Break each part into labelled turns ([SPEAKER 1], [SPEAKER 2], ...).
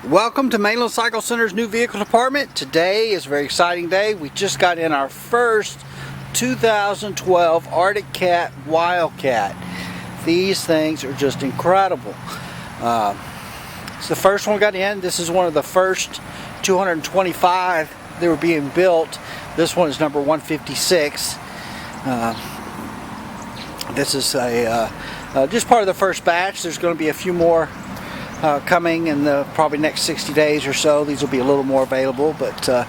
[SPEAKER 1] Welcome to Mainland Cycle Center's new vehicle department. Today is a very exciting day. We just got in our first 2012 Arctic Cat Wildcat. These things are just incredible. It's the first one we got in. This is one of the first 225 that were being built. This one is number 156. This is just part of the first batch. There's going to be a few more coming in the probably next 60 days or so. These will be a little more available, but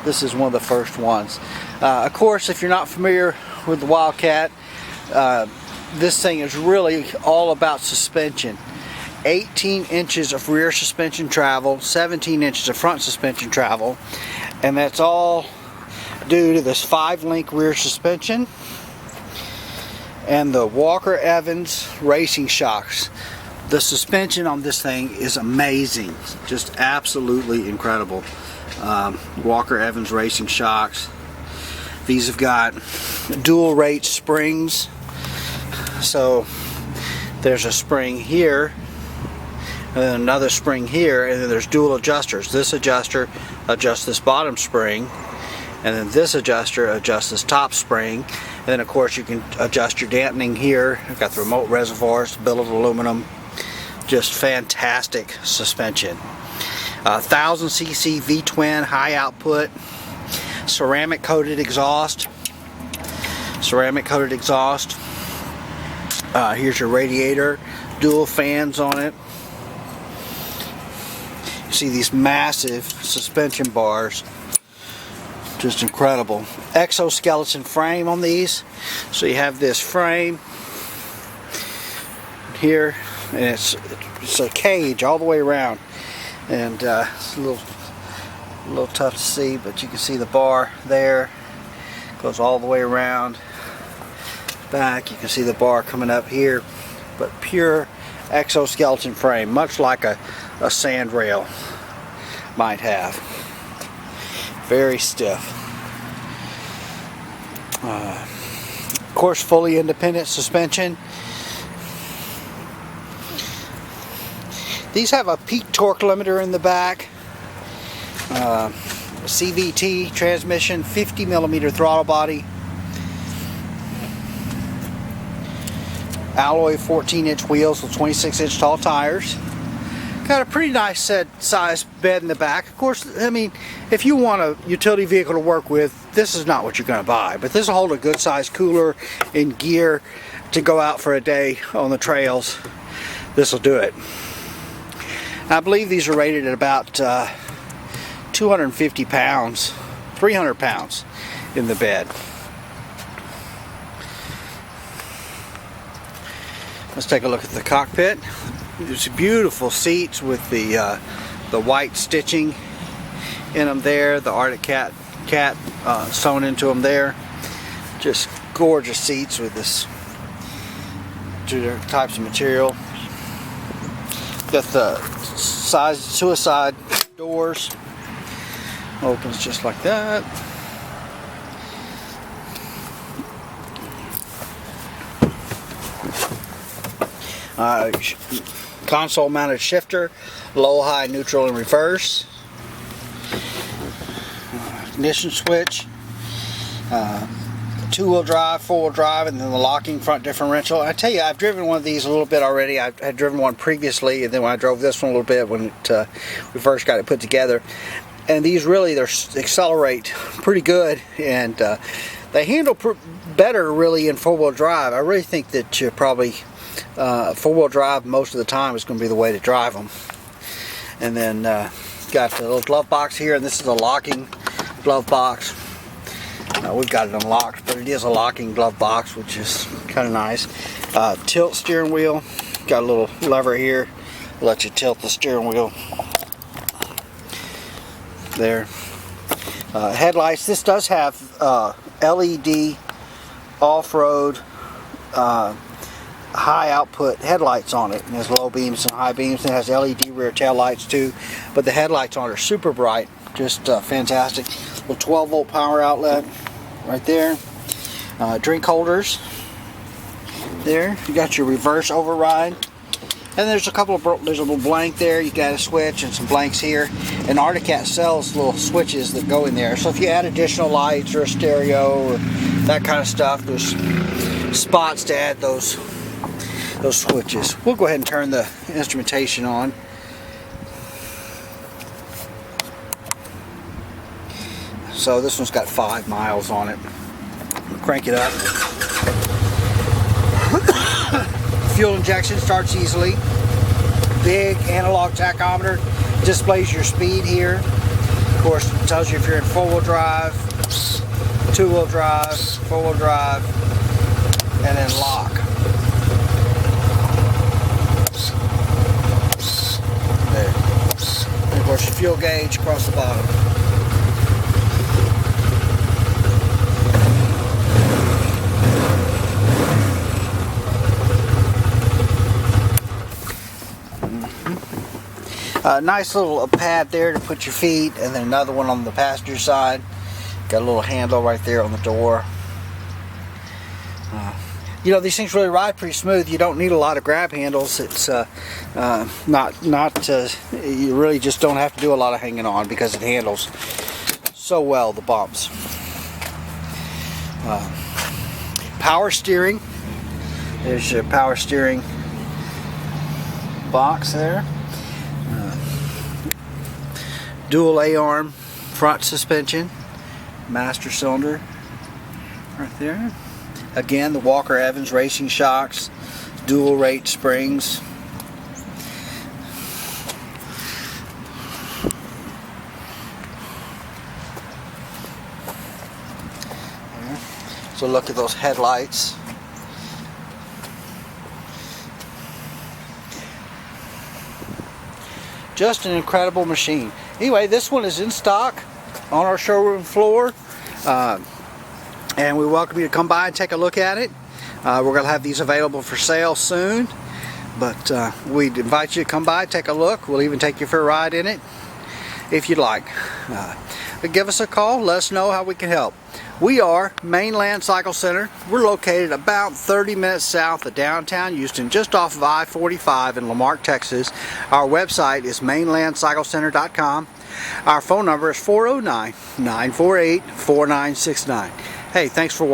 [SPEAKER 1] this is one of the first ones. Of course, if you're not familiar with the Wildcat, this thing is really all about suspension. 18 inches of rear suspension travel, 17 inches of front suspension travel, and that's all due to this 5-link rear suspension and the Walker Evans racing shocks. The suspension on this thing is amazing, just absolutely incredible. Walker Evans racing shocks. These have got dual rate springs, so there's a spring here and then another spring here, and then there's dual adjusters. This adjuster adjusts this bottom spring, and then this adjuster adjusts this top spring, and then of course you can adjust your dampening here. I've got the remote reservoirs, billet aluminum. Just fantastic suspension. 1000cc V-twin high output, ceramic coated exhaust. Here's your radiator, dual fans on it. You see these massive suspension bars, just incredible. Exoskeleton frame on these, so you have this frame here, and it's a cage all the way around, and it's a little tough to see, but you can see the bar there goes all the way around back. You can see the bar coming up here, but pure exoskeleton frame, much like a sand rail might have. Very stiff. Of course, fully independent suspension. These have a peak torque limiter in the back, CVT transmission, 50mm throttle body, alloy 14-inch wheels with 26-inch tall tires. Got a pretty nice size bed in the back. Of course, I mean, if you want a utility vehicle to work with, this is not what you're going to buy, but this will hold a good sized cooler and gear to go out for a day on the trails. This will do it. I believe these are rated at about 250 pounds, 300 pounds in the bed. Let's take a look at the cockpit. There's beautiful seats with the white stitching in them there, the Arctic Cat sewn into them there. Just gorgeous seats with this two different types of material. Got the suicide doors, opens just like that. Console mounted shifter, low, high, neutral, and reverse. Ignition switch. 2-wheel drive, 4-wheel drive, and then the locking front differential. I tell you, I've driven one of these a little bit already. I had driven one previously, and then when I drove this one a little bit when we first got it put together. And these really, they accelerate pretty good, and they handle better really in 4-wheel drive. I really think that you probably 4-wheel drive most of the time is going to be the way to drive them. And then got the little glove box here, and this is a locking glove box. We've got it unlocked, but it is a locking glove box, which is kind of nice. Tilt steering wheel. Got a little lever here, let you tilt the steering wheel. There. Headlights. This does have LED off-road high output headlights on it. It has low beams and high beams. It has LED rear tail lights too, but the headlights on it are super bright. Just fantastic. Little 12-volt power outlet right there. Drink holders there. You got your reverse override And there's a couple of, there's a little blank there, you got a switch and some blanks here. And Arctic Cat sells little switches that go in there. So if you add additional lights or a stereo or that kind of stuff, there's spots to add those switches. We'll go ahead and turn the instrumentation on. So this one's got 5 miles on it. Crank it up. Fuel injection starts easily. Big analog tachometer displays your speed here. Of course, it tells you if you're in 4-wheel drive, 2-wheel drive, 4-wheel drive, and then lock. There. And of course, your fuel gauge across the bottom. Nice little pad there to put your feet, and then another one on the passenger side. Got a little handle right there on the door. You know, these things really ride pretty smooth. You don't need a lot of grab handles. It's you really just don't have to do a lot of hanging on because it handles so well the bumps. Power steering. There's your power steering box there. Dual A-arm front suspension, master cylinder right there. Again, the Walker Evans racing shocks, dual rate springs. So look at those headlights. Just an incredible machine. Anyway, this one is in stock on our showroom floor, and we welcome you to come by and take a look at it. We're going to have these available for sale soon, but we'd invite you to come by, take a look. We'll even take you for a ride in it if you'd like. Give us a call, let us know how we can help. We are Mainland Cycle Center. We're located about 30 minutes south of downtown Houston, just off of I-45 in LaMarque, Texas. Our website is mainlandcyclecenter.com. Our phone number is 409-948-4969. Hey, thanks for watching.